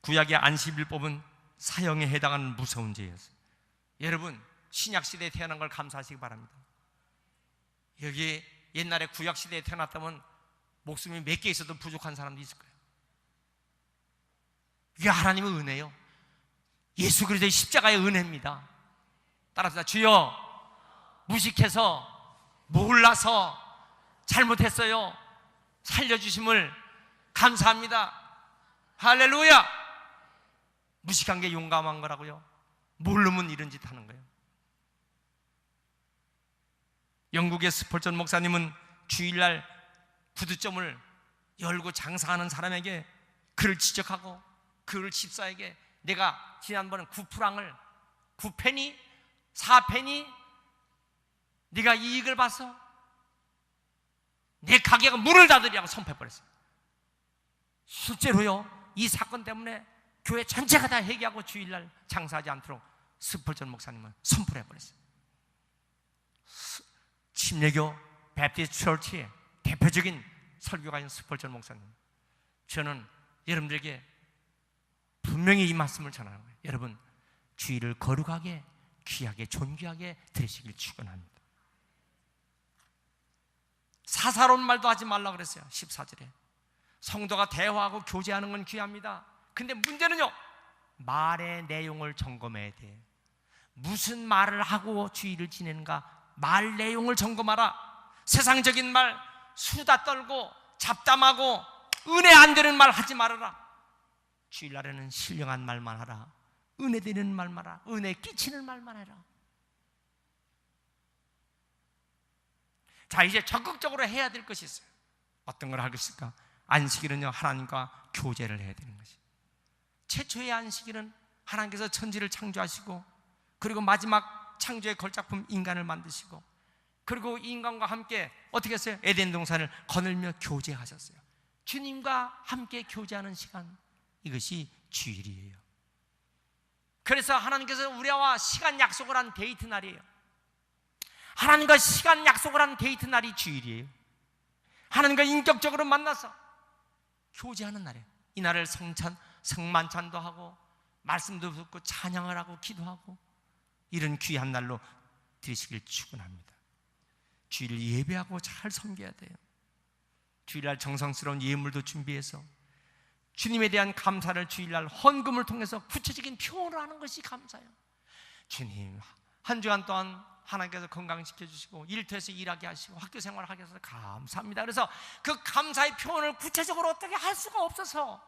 구약의 안식일법은 사형에 해당하는 무서운 죄였어요. 여러분, 신약시대에 태어난 걸 감사하시기 바랍니다. 여기 옛날에 구약시대에 태어났다면 목숨이 몇 개 있어도 부족한 사람도 있을 거예요. 이게 하나님의 은혜요, 예수 그리스도의 십자가의 은혜입니다. 따라서 주여, 무식해서 몰라서 잘못했어요, 살려주심을 감사합니다. 할렐루야. 무식한 게 용감한 거라고요. 모르면 이런 짓 하는 거예요. 영국의 스펄전 목사님은 주일날 구두점을 열고 장사하는 사람에게 그를 지적하고 그를 집사에게 내가 지난번에 9프랑을 9페니 4페니 네가 이익을 봐서 내 가게가 문을 닫으리라고 선포해버렸어요. 실제로요, 이 사건 때문에 교회 전체가 다 회개하고 주일날 장사하지 않도록 스펄전 목사님은 선포를 해버렸어요. 침례교 베프티스트 처치의 대표적인 설교가인 스펄전 목사님, 저는 여러분들에게 분명히 이 말씀을 전하는 거예요. 여러분, 주일을 거룩하게 귀하게 존귀하게 드리시길 축원합니다. 사사로운 말도 하지 말라고 그랬어요. 14절에 성도가 대화하고 교제하는 건 귀합니다. 근데 문제는요, 말의 내용을 점검해야 돼요. 무슨 말을 하고 주일을 지내는가, 말 내용을 점검하라. 세상적인 말, 수다 떨고 잡담하고 은혜 안 되는 말 하지 말아라. 주일날에는 신령한 말만 하라. 은혜 되는 말만 하라. 은혜 끼치는 말만 해라. 자, 이제 적극적으로 해야 될 것이 있어요. 어떤 걸 하겠습니까? 안식일은요, 하나님과 교제를 해야 되는 것이. 최초의 안식일은 하나님께서 천지를 창조하시고, 그리고 마지막 창조의 걸작품 인간을 만드시고, 그리고 인간과 함께 어떻게 했어요? 에덴 동산을 거닐며 교제하셨어요. 주님과 함께 교제하는 시간, 이것이 주일이에요. 그래서 하나님께서 우리와 시간 약속을 한 데이트 날이에요. 하나님과 시간 약속을 한 데이트 날이 주일이에요. 하나님과 인격적으로 만나서 교제하는 날이에요. 이 날을 성만찬도 하고 말씀도 듣고 찬양을 하고 기도하고 이런 귀한 날로 드리시길 축원합니다. 주일을 예배하고 잘 섬겨야 돼요. 주일날 정성스러운 예물도 준비해서 주님에 대한 감사를 주일날 헌금을 통해서 구체적인 표현을 하는 것이 감사예요. 주님, 한 주간 동안 하나님께서 건강시켜 주시고 일터에서 일하게 하시고 학교생활을 하게 해서 감사합니다. 그래서 그 감사의 표현을 구체적으로 어떻게 할 수가 없어서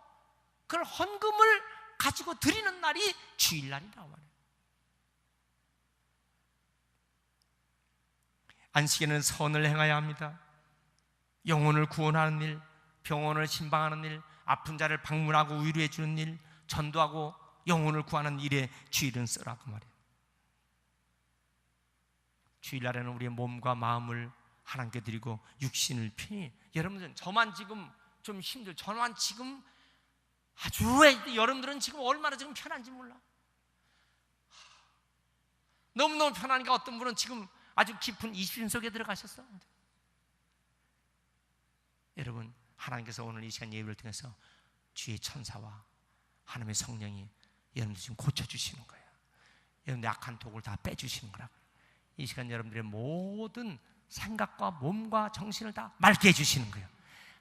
그걸 헌금을 가지고 드리는 날이 주일날이라고 말해요. 안식에는 선을 행해야 합니다. 영혼을 구원하는 일, 병원을 신방하는 일, 아픈 자를 방문하고 위로해 주는 일, 전도하고 영혼을 구하는 일에 주일은 쓰라고 말이에요. 주일날에는 우리의 몸과 마음을 하나님께 드리고 육신을 편히. 여러분들, 저만 지금 좀 힘들어요. 저만 지금 아주, 여러분들은 지금 얼마나 지금 편한지 몰라. 너무너무 편하니까 어떤 분은 지금 아주 깊은 이심 속에 들어가셨어. 여러분, 하나님께서 오늘 이 시간 예배를 통해서 주의 천사와 하나님의 성령이 여러분들 지금 고쳐주시는 거예요. 여러분들 악한 독을 다 빼주시는 거라고요. 이 시간 여러분들의 모든 생각과 몸과 정신을 다 맑게 해주시는 거예요.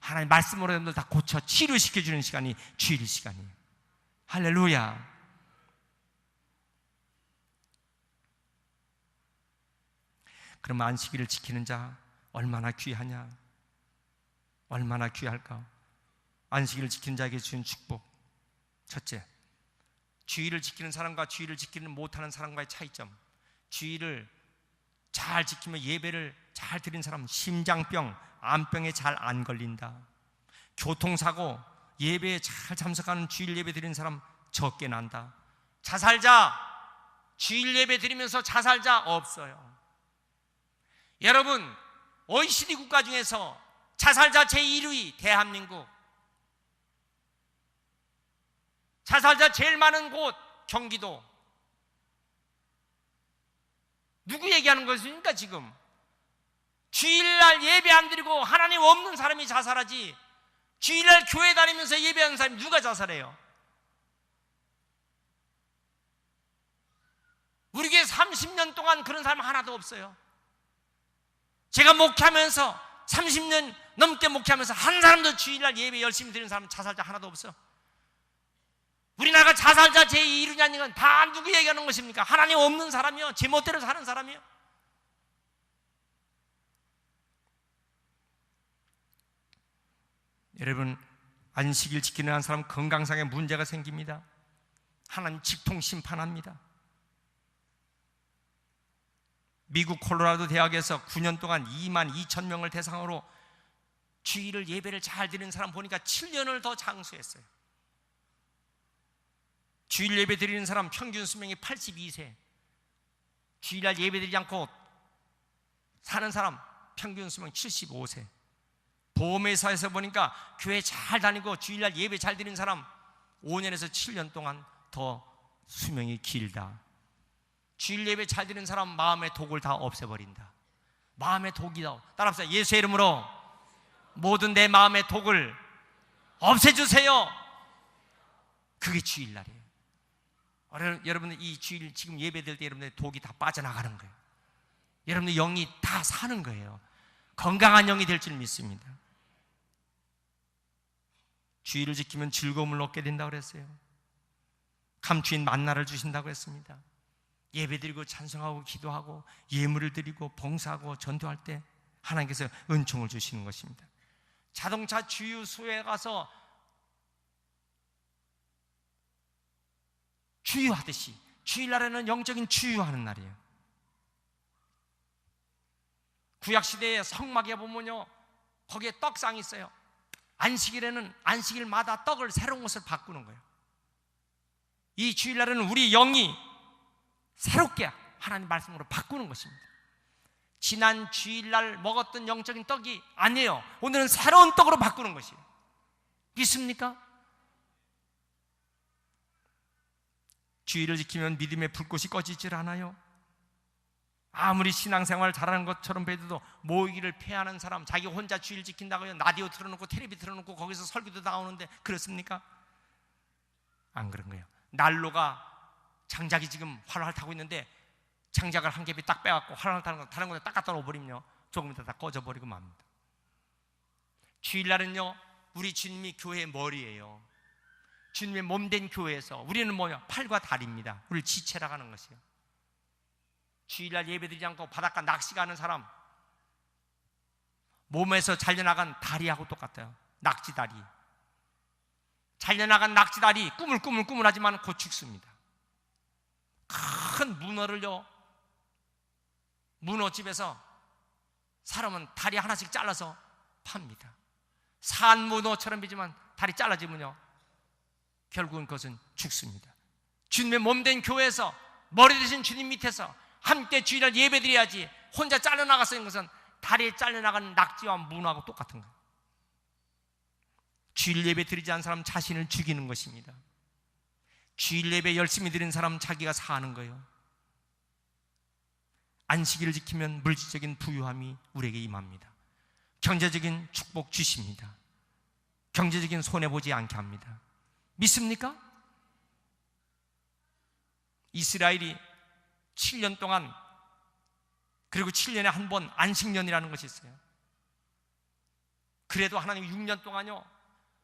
하나님 말씀으로 여러분들 다 고쳐 치료시켜주는 시간이 주일 시간이에요. 할렐루야. 그럼 안식일을 지키는 자 얼마나 귀하냐, 얼마나 귀할까. 안식일을 지키는 자에게 주는 축복. 첫째, 주일을 지키는 사람과 주일을 지키는 못하는 사람과의 차이점. 주일을 잘 지키며 예배를 잘 드린 사람은 심장병, 암병에 잘 안 걸린다. 교통사고, 예배에 잘 참석하는 주일 예배 드리는 사람 적게 난다. 자살자, 주일 예배 드리면서 자살자 없어요. 여러분, OECD 국가 중에서 자살자 제1위 대한민국, 자살자 제일 많은 곳 경기도. 누구 얘기하는 것입니까? 지금 주일날 예배 안 드리고 하나님 없는 사람이 자살하지, 주일날 교회 다니면서 예배하는 사람이 누가 자살해요? 우리 교회 30년 동안 그런 사람 하나도 없어요. 제가 목회하면서 30년 넘게 목회하면서 한 사람도 주일날 예배 열심히 드리는 사람 자살자 하나도 없어요. 우리나라가 자살자 제2위냐는 건 다 누구 얘기하는 것입니까? 하나님 없는 사람이요, 제멋대로 사는 사람이요. 여러분, 안식일 지키는 한 사람 건강상에 문제가 생깁니다. 하나님 직통 심판합니다. 미국 콜로라도 대학에서 9년 동안 2만 2천 명을 대상으로 주일을 예배를 잘 드리는 사람 보니까 7년을 더 장수했어요. 주일 예배 드리는 사람 평균 수명이 82세, 주일날 예배 드리지 않고 사는 사람 평균 수명 75세. 보험회사에서 보니까 교회 잘 다니고 주일날 예배 잘 드리는 사람 5년에서 7년 동안 더 수명이 길다. 주일 예배 잘 드리는 사람 마음의 독을 다 없애버린다. 마음의 독이다. 따라합시다. 예수의 이름으로 모든 내 마음의 독을 없애주세요. 그게 주일날이에요. 여러분들 이 주일 지금 예배 드릴 때 여러분들 독이 다 빠져나가는 거예요. 여러분들 영이 다 사는 거예요. 건강한 영이 될 줄 믿습니다. 주일을 지키면 즐거움을 얻게 된다고 그랬어요. 감추인 만나를 주신다고 했습니다. 예배드리고 찬송하고 기도하고 예물을 드리고 봉사하고 전도할 때 하나님께서 은총을 주시는 것입니다. 자동차 주유소에 가서 주유하듯이 주일날에는 영적인 주유하는 날이에요. 구약시대의 성막에 보면요, 거기에 떡상이 있어요. 안식일에는 안식일마다 떡을 새로운 것을 바꾸는 거예요. 이 주일날에는 우리 영이 새롭게 하나님 말씀으로 바꾸는 것입니다. 지난 주일날 먹었던 영적인 떡이 아니에요. 오늘은 새로운 떡으로 바꾸는 것이에요. 믿습니까? 주일을 지키면 믿음의 불꽃이 꺼지질 않아요. 아무리 신앙생활을 잘하는 것처럼 보여도 모이기를 패하는 사람, 자기 혼자 주일 지킨다고 라디오 틀어놓고 텔레비 틀어놓고 거기서 설교도 나오는데 그렇습니까? 안 그런 거예요. 난로가 장작이 지금 활활 타고 있는데 장작을 한 겹이 딱 빼갖고 활활 타는 거 다른 곳에 딱 갖다 놓아버리면요, 조금 있다 다 꺼져버리고 맙니다. 주일날은요, 우리 주님이 교회의 머리예요. 주님의 몸된 교회에서 우리는 뭐냐? 팔과 다리입니다. 우리를 지체라고 하는 것이에요. 주일날 예배드리지 않고 바닷가 낚시 가는 사람 몸에서 잘려나간 다리하고 똑같아요. 낙지다리. 잘려나간 낙지다리 꾸물꾸물하지만 곧 죽습니다. 큰 문어를요, 문어집에서 사람은 다리 하나씩 잘라서 팝니다. 산문어처럼 보이지만 다리 잘라지면요, 결국은 그것은 죽습니다. 주님의 몸된 교회에서 머리 대신 주님 밑에서 함께 주일날 예배드려야지 혼자 잘려나가서 있는 것은 다리에 잘려나간 낙지와 문어하고 똑같은 거예요. 주일 예배 드리지 않은 사람 자신을 죽이는 것입니다. 주일 예배 열심히 드리는 사람 자기가 사는 거예요. 안식일을 지키면 물질적인 부유함이 우리에게 임합니다. 경제적인 축복 주십니다. 경제적인 손해보지 않게 합니다. 믿습니까? 이스라엘이 7년 동안, 그리고 7년에 한 번 안식년이라는 것이 있어요. 그래도 하나님 6년 동안요,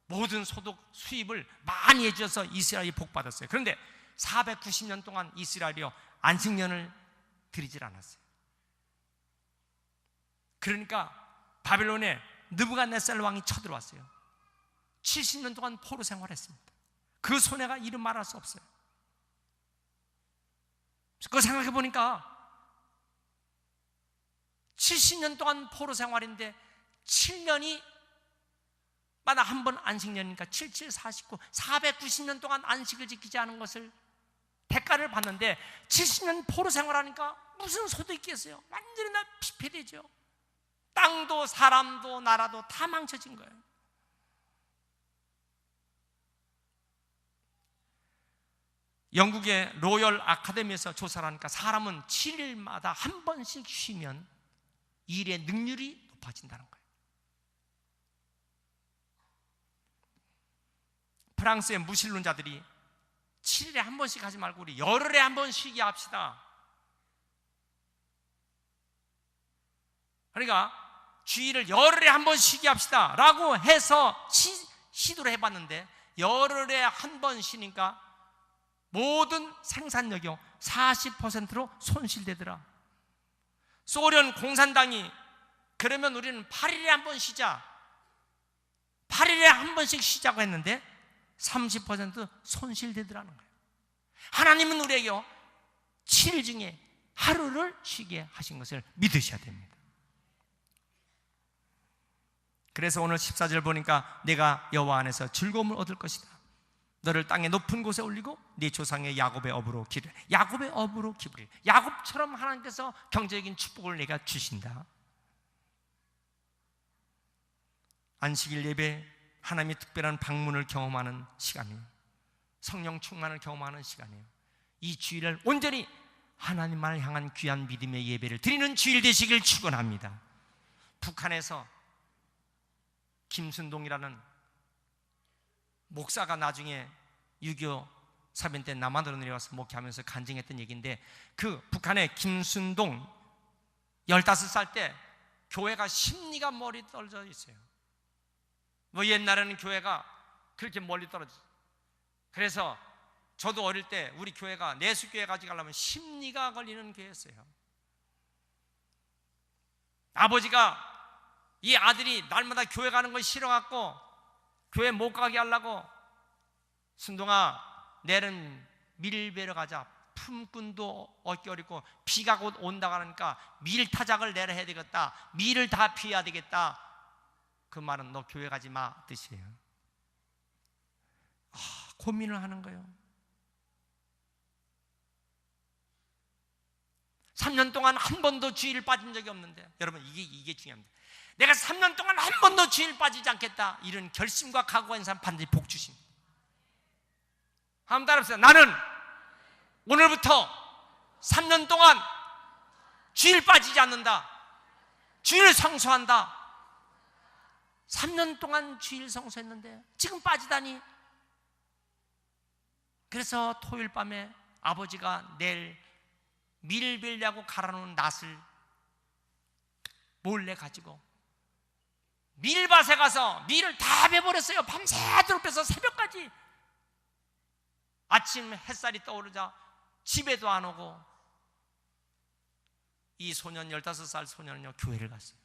모든 소득 수입을 많이 해주셔서 이스라엘이 복받았어요. 그런데 490년 동안 이스라엘이요, 안식년을 드리질 않았어요. 그러니까 바벨론에 느부갓네살 왕이 쳐들어왔어요. 70년 동안 포로 생활했습니다. 그 손해가 이름 말할 수 없어요. 그거 생각해 보니까 70년 동안 포로 생활인데 7년이 마다 한 번 안식년이니까 77, 49, 490년 동안 안식을 지키지 않은 것을 대가를 받는데 70년 포로 생활하니까 무슨 소득이 있겠어요? 완전히 다 피폐되죠. 땅도 사람도 나라도 다 망쳐진 거예요. 영국의 로열 아카데미에서 조사를 하니까 사람은 7일마다 한 번씩 쉬면 일의 능률이 높아진다는 거예요. 프랑스의 무신론자들이 7일에 한 번씩 하지 말고 우리 열흘에 한 번 쉬게 합시다. 그러니까 주일을 열흘에 한 번 쉬게 합시다 라고 해서 시도를 해봤는데 열흘에 한 번 쉬니까 모든 생산력이 40%로 손실되더라. 소련 공산당이 그러면 우리는 8일에 한 번 쉬자, 8일에 한 번씩 쉬자고 했는데 30% 손실되더라는 거예요. 하나님은 우리에게 7일 중에 하루를 쉬게 하신 것을 믿으셔야 됩니다. 그래서 오늘 14절 보니까 내가 여호와 안에서 즐거움을 얻을 것이다. 너를 땅의 높은 곳에 올리고 네 조상의 야곱의 업으로 기르. 야곱의 업으로 기르리. 야곱처럼 하나님께서 경제적인 축복을 내가 주신다. 안식일 예배, 하나님의 특별한 방문을 경험하는 시간이에요. 성령 충만을 경험하는 시간이에요. 이 주일을 온전히 하나님만을 향한 귀한 믿음의 예배를 드리는 주일 되시길 축원합니다. 북한에서 김순동이라는 목사가 나중에 6.25 사변 때 남한으로 내려와서 목회하면서 간증했던 얘기인데, 그 북한의 김순동 15살 때 교회가 심리가 멀리 떨어져 있어요. 뭐 옛날에는 교회가 그렇게 멀리 떨어졌어요. 그래서 저도 어릴 때 우리 교회가 내수교회 가져가려면 심리가 걸리는 교회였어요. 아버지가 이 아들이 날마다 교회 가는 거 싫어갖고 교회 못 가게 하려고, 순동아 내일은 밀 베러 가자. 품꾼도 얻기 어렵고 비가 곧 온다고 하니까 밀타작을 내려 해야 되겠다. 밀을 다 피해야 되겠다. 그 말은 너 교회 가지 마 뜻이에요. 고민을 하는 거예요. 3년 동안 한 번도 주일 빠진 적이 없는데, 여러분 이게 중요합니다. 내가 3년 동안 한 번도 주일 빠지지 않겠다, 이런 결심과 각오가 있는 사람 반드시 복 주십니다. 한번 따라합시다. 나는 오늘부터 3년 동안 주일 빠지지 않는다. 주일 성수한다. 3년 동안 주일 성수했는데 지금 빠지다니. 그래서 토요일 밤에 아버지가 내일 밀 빌려고 갈아놓은 낫을 몰래 가지고 밀밭에 가서 밀을 다 베버렸어요. 밤새도록 빼서 새벽까지. 아침 햇살이 떠오르자 집에도 안 오고, 이 소년 15살 소년은요 교회를 갔어요.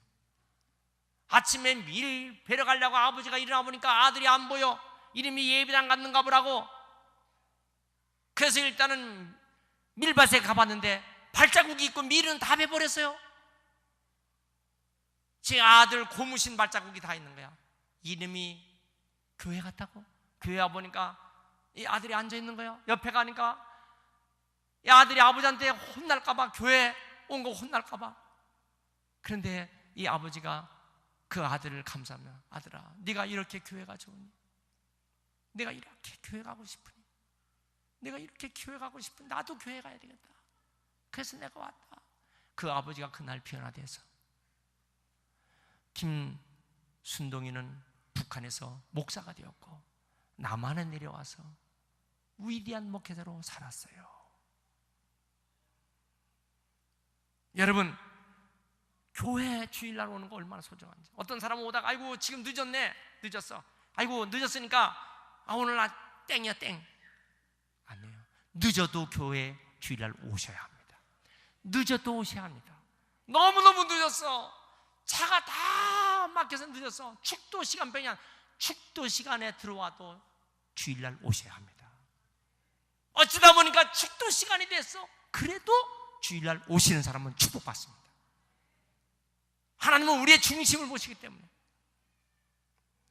아침에 밀 베러 가려고 아버지가 일어나 보니까 아들이 안 보여. 이름이 예배당 갔는가 보라고. 그래서 일단은 밀밭에 가봤는데 발자국이 있고 밀은 다 베버렸어요. 제 아들 고무신 발자국이 다 있는 거야. 이름이 교회 갔다고? 교회 와보니까 이 아들이 앉아있는 거야. 옆에 가니까 이 아들이 아버지한테 혼날까봐, 교회 온 거 혼날까봐. 그런데 이 아버지가 그 아들을 감싸며, 아들아 네가 이렇게 교회가 좋으니, 내가 이렇게 교회 가고 싶으니, 내가 이렇게 교회 가고 싶으니 나도 교회 가야 되겠다. 그래서 내가 왔다. 그 아버지가 그날 변화돼서 김순동이는 북한에서 목사가 되었고 남한에 내려와서 위대한 목회자로 살았어요. 여러분, 교회 주일날 오는 거 얼마나 소중한지. 어떤 사람은 오다가 아이고 지금 늦었어. 아이고 늦었으니까 오늘 나 땡이야 땡. 아니에요. 늦어도 교회 주일날 오셔야 합니다. 늦어도 오셔야 합니다. 너무너무 늦었어. 차가 다 막혀서 늦었어. 축도 시간병이야. 축도 시간에 들어와도 주일날 오셔야 합니다. 어쩌다 보니까 축도 시간이 됐어. 그래도 주일날 오시는 사람은 축복받습니다. 하나님은 우리의 중심을 보시기 때문에.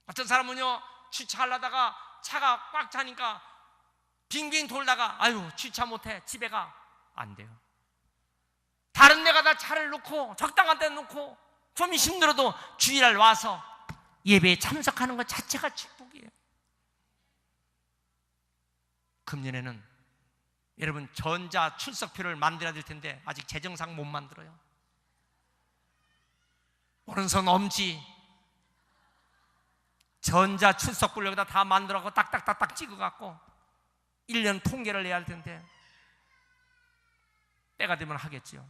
어떤 사람은요 주차하려다가 차가 꽉 차니까 빙빙 돌다가 아유 주차 못해 집에 가. 안 돼요. 다른 데 가다 차를 놓고 적당한 데 놓고 좀 힘들어도 주일날 와서 예배에 참석하는 것 자체가 축복이에요. 금년에는 여러분 전자 출석표를 만들어야 될 텐데 아직 재정상 못 만들어요. 오른손 엄지 전자 출석부를 여기다 다 만들어갖고 딱딱딱딱 찍어갖고 1년 통계를 내야 할 텐데 때가 되면 하겠지요.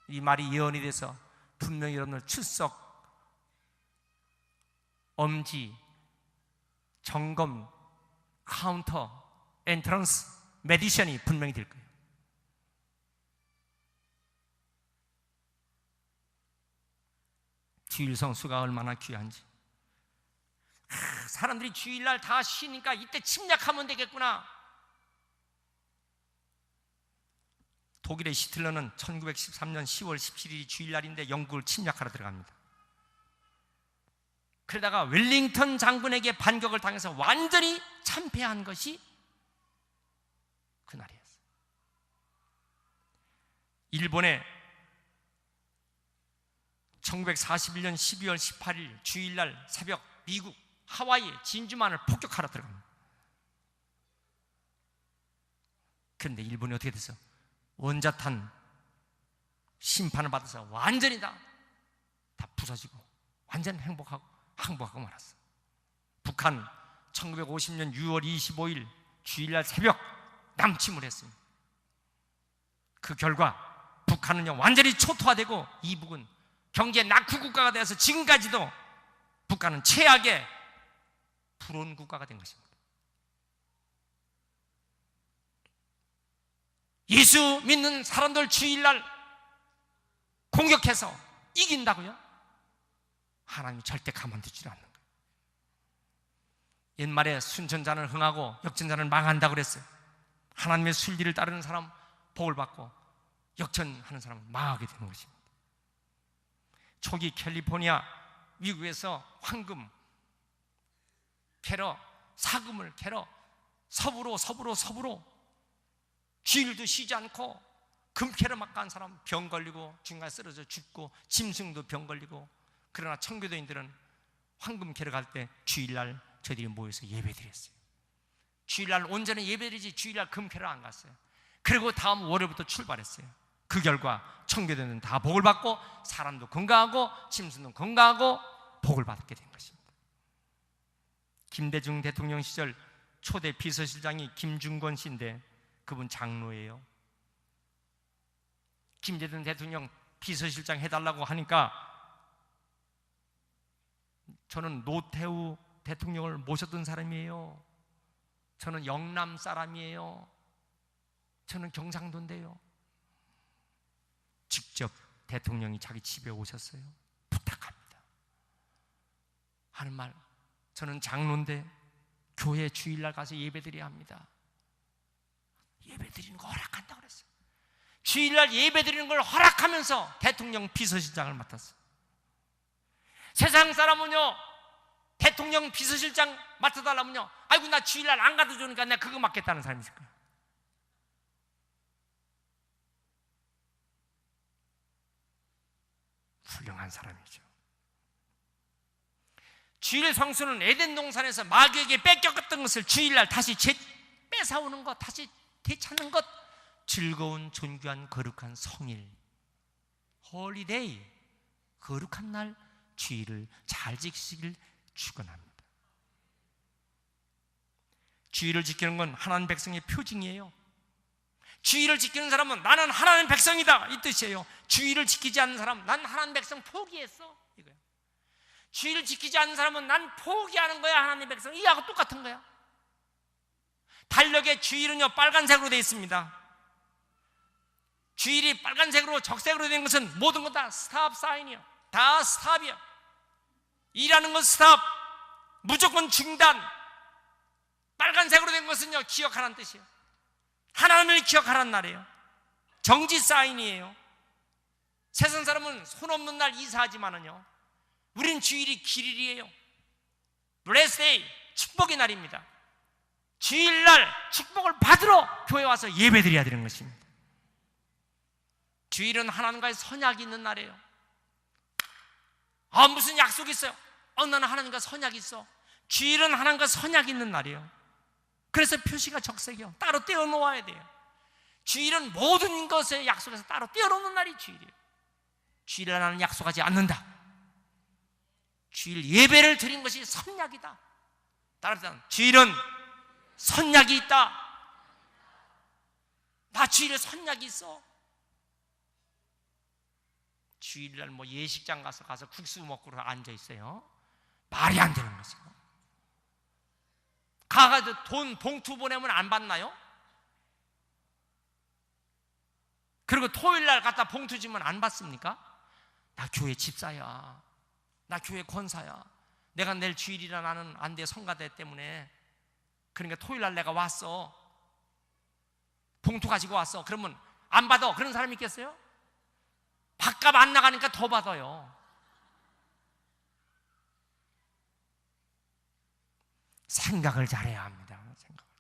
이 말이 예언이 돼서 분명히 여러분들 출석, 엄지, 점검, 카운터, 엔트런스, 메디션이 분명히 될 거예요. 주일 성수가 얼마나 귀한지. 사람들이 주일날 다 쉬니까 이때 침략하면 되겠구나. 독일의 히틀러는 1913년 10월 17일이 주일날인데 영국을 침략하러 들어갑니다. 그러다가 웰링턴 장군에게 반격을 당해서 완전히 참패한 것이 그날이었어요. 일본의 1941년 12월 18일 주일날 새벽 미국 하와이 진주만을 폭격하러 들어갑니다. 그런데 일본이 어떻게 됐어요? 원자탄 심판을 받아서 완전히 다 부서지고 완전 항복하고 말았어. 북한 1950년 6월 25일 주일날 새벽 남침을 했습니다. 그 결과 북한은요 완전히 초토화되고 이북은 경제 낙후 국가가 되어서 지금까지도 북한은 최악의 불온 국가가 된 것입니다. 예수 믿는 사람들 주일날 공격해서 이긴다고요? 하나님이 절대 가만두지 않는 거예요. 옛말에 순천자는 흥하고 역전자는 망한다고 그랬어요. 하나님의 순리를 따르는 사람 복을 받고 역전하는 사람은 망하게 되는 것입니다. 초기 캘리포니아 미국에서 황금 캐러, 사금을 캐러 서부로 주일도 쉬지 않고 금 캐러 막 간 사람 병 걸리고 중간에 쓰러져 죽고 짐승도 병 걸리고. 그러나 청교도인들은 황금 캐러 갈 때 주일날 저희들이 모여서 예배드렸어요. 주일날 온전히 예배드리지 주일날 금 캐러 안 갔어요. 그리고 다음 월요일부터 출발했어요. 그 결과 청교도는 다 복을 받고 사람도 건강하고 짐승도 건강하고 복을 받게 된 것입니다. 김대중 대통령 시절 초대 비서실장이 김중권 씨인데 그분 장로예요. 김대중 대통령 비서실장 해달라고 하니까 저는 노태우 대통령을 모셨던 사람이에요. 저는 영남 사람이에요. 저는 경상도인데요. 직접 대통령이 자기 집에 오셨어요. 부탁합니다 하는 말, 저는 장로인데 교회 주일날 가서 예배드려야 합니다. 예배드리는 거 허락한다고 그랬어요. 주일날 예배드리는 걸 허락하면서 대통령 비서실장을 맡았어요. 세상 사람은요 대통령 비서실장 맡아달라면요 아이고 나 주일날 안 가도 좋으니까 내가 그거 맡겠다는 사람이 있을 거예요. 훌륭한 사람이죠. 주일 성수는 에덴 동산에서 마귀에게 뺏겼던 것을 주일날 다시 뺏어오는 것, 다시 되찾는 것, 즐거운 존귀한 거룩한 성일, 홀리데이, 거룩한 날 주일을 잘 지키시길 축원합니다. 주일을 지키는 건 하나님 백성의 표징이에요. 주일을 지키는 사람은 나는 하나님 백성이다 이 뜻이에요. 주일을 지키지 않는 사람, 난 하나님 백성 포기했어 이거예요. 주일을 지키지 않는 사람은 난 포기하는 거야. 하나님 백성 이하고 똑같은 거야. 달력의 주일은요 빨간색으로 되어 있습니다. 주일이 빨간색으로 적색으로 된 것은 모든 것 다 스탑 사인이요. 다 스탑이요. 일하는 건 스탑, 무조건 중단. 빨간색으로 된 것은요 기억하라는 뜻이에요. 하나님을 기억하라는 날이에요. 정지 사인이에요. 세상 사람은 손 없는 날 이사하지만은요 우린 주일이 길일이에요. 블레스 데이, 축복의 날입니다. 주일날 축복을 받으러 교회 와서 예배드려야 되는 것입니다. 주일은 하나님과의 선약이 있는 날이에요. 아 무슨 약속이 있어요? 나는 하나님과 선약이 있어. 주일은 하나님과 선약이 있는 날이에요. 그래서 표시가 적색이요. 따로 떼어놓아야 돼요. 주일은 모든 것에 약속해서 따로 떼어놓는 날이 주일이에요. 주일에 나는 약속하지 않는다. 주일 예배를 드린 것이 선약이다. 따라서 주일은 선약이 있다. 나 주일에 선약이 있어. 주일날 뭐 예식장 가서 국수 먹고 앉아 있어요. 말이 안 되는 거죠. 가가지고 돈 봉투 보내면 안 받나요? 그리고 토요일날 갖다 봉투 주면 안 받습니까? 나 교회 집사야, 나 교회 권사야, 내가 내일 주일이라 나는 안 돼, 성가대 때문에. 그러니까 토요일날 내가 왔어, 봉투 가지고 왔어. 그러면 안 받아. 그런 사람이 있겠어요? 밥값 안 나가니까 더 받아요. 생각을 잘해야 합니다. 생각을.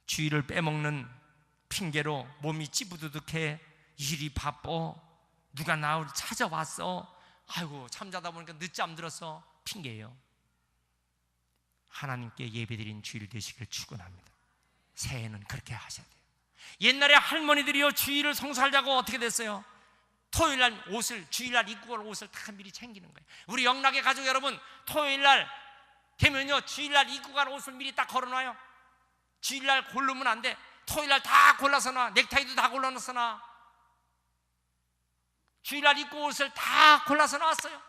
주일을 빼먹는 핑계로 몸이 찌부두둑해, 일이 바빠, 누가 나를 찾아왔어, 아이고 잠자다 보니까 늦잠 들었어, 핑계예요. 하나님께 예배드린 주일 되시길 축원합니다. 새해는 그렇게 하셔야 돼요. 옛날에 할머니들이요, 주일을 성수하려고 어떻게 됐어요? 토요일날 옷을, 주일날 입고 올 옷을 다 미리 챙기는 거예요. 우리 영락의 가족 여러분, 토요일날 되면요, 주일날 입고 갈 옷을 미리 딱 걸어놔요. 주일날 고르면 안 돼. 토요일날 다 골라서 놔. 넥타이도 다 골라서 놔. 주일날 입고 올 옷을 다 골라서 놨어요.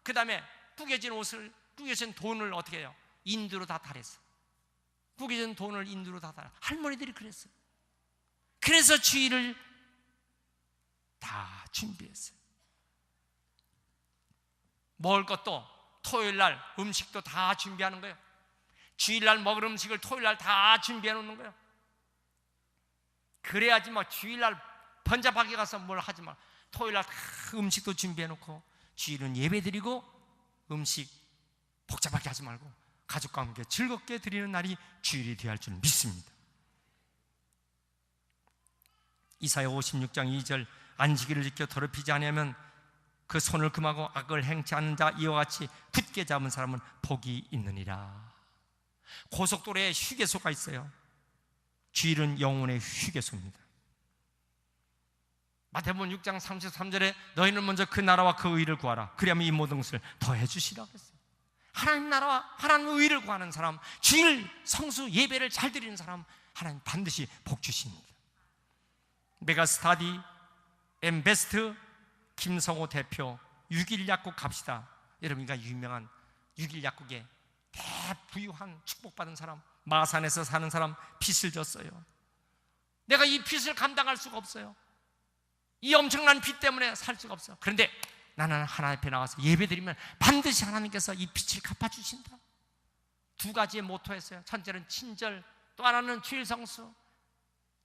그 다음에 구겨진 돈을 어떻게 해요? 인두로 다 달았어. 구겨진 돈을 인두로 다 달았어. 할머니들이 그랬어요. 그래서 주일을 다 준비했어요. 먹을 것도 토요일날 음식도 다 준비하는 거예요. 주일날 먹을 음식을 토요일날 다 준비해 놓는 거예요. 그래야지 뭐 주일날 번잡하게 가서 뭘 하지 마. 토요일날 다 음식도 준비해 놓고, 주일은 예배 드리고 음식 복잡하게 하지 말고 가족과 함께 즐겁게 드리는 날이 주일이 되어야 할 줄 믿습니다. 이사야 56장 2절, 안식일을 지켜 더럽히지 아니하면 그 손을 금하고 악을 행치 않는 자 이와 같이 굳게 잡은 사람은 복이 있느니라. 고속도로에 휴게소가 있어요. 주일은 영혼의 휴게소입니다. 마태복음 6장 33절에 너희는 먼저 그 나라와 그 의를 구하라, 그리하면 이 모든 것을 더해 주시라고 했어요. 하나님 나라와 하나님의 의를 구하는 사람, 주일 성수 예배를 잘 드리는 사람, 하나님 반드시 복 주십니다. 메가스타디 엠베스트 김성호 대표 6일 약국 갑시다. 여러분과 유명한 6일 약국의 대부유한 축복받은 사람, 마산에서 사는 사람, 빚을 졌어요. 내가 이 빚을 감당할 수가 없어요. 이 엄청난 빚 때문에 살 수가 없어요. 그런데 나는 하나님 앞에 나와서 예배드리면 반드시 하나님께서 이 빚을 갚아주신다. 두 가지의 모토였어요. 첫째는 친절, 또 하나는 주일 성수.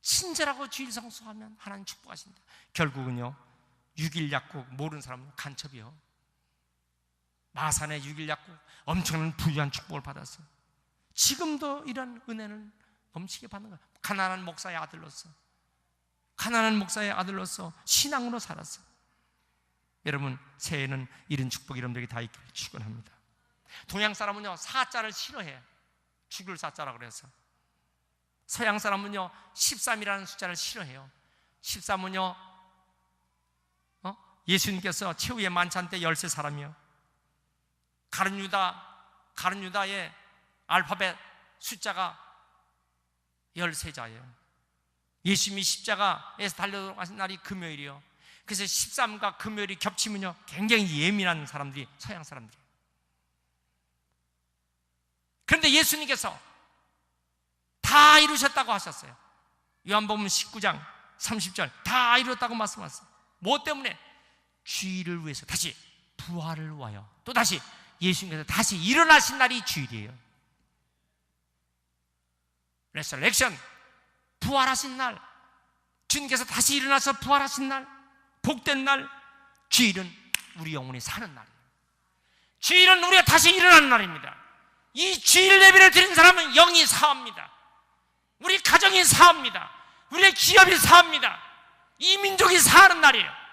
친절하고 주일 성수하면 하나님 축복하신다. 결국은요, 6일 약국 모르는 사람은 간첩이요. 마산의 6일 약국 엄청난 부유한 축복을 받았어요. 지금도 이런 은혜는 넘치게 받는 거예요. 가난한 목사의 아들로서, 가난한 목사의 아들로서 신앙으로 살았어요. 여러분, 새해에는 이런 축복이 여러분들에게 다 있기를 축원합니다. 동양 사람은요, 사자를 싫어해요. 죽을 사자라고 그래서. 서양 사람은요, 13이라는 숫자를 싫어해요. 13은요, 예수님께서 최후의 만찬 때 13사람이요. 가룟 유다의 알파벳 숫자가 13자예요. 예수님이 십자가에서 달려가신 날이 금요일이요. 그래서 13과 금요일이 겹치면요, 굉장히 예민한 사람들이 서양 사람들이에요. 그런데 예수님께서 다 이루셨다고 하셨어요. 요한복음 19장 30절 다 이뤘다고 말씀하셨어요. 뭐 때문에? 주일을 위해서, 다시 부활을 위하여, 또 다시 예수님께서 다시 일어나신 날이 주일이에요. 레서렉션, 부활하신 날, 주님께서 다시 일어나서 부활하신 날, 복된 날. 주일은 우리 영혼이 사는 날이에요. 주일은 우리가 다시 일어나는 날입니다. 이 주일 예배를 드리는 사람은 영이 사합니다. 우리 가정이 사합니다. 우리의 기업이 사합니다. 이 민족이 사는 날이에요.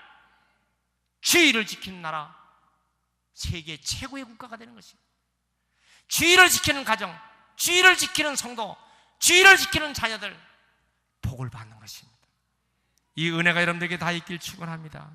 주일을 지키는 나라, 세계 최고의 국가가 되는 것입니다. 주일을 지키는 가정, 주일을 지키는 성도, 주일을 지키는 자녀들, 복을 받는 것입니다. 이 은혜가 여러분들에게 다 있길 축원합니다.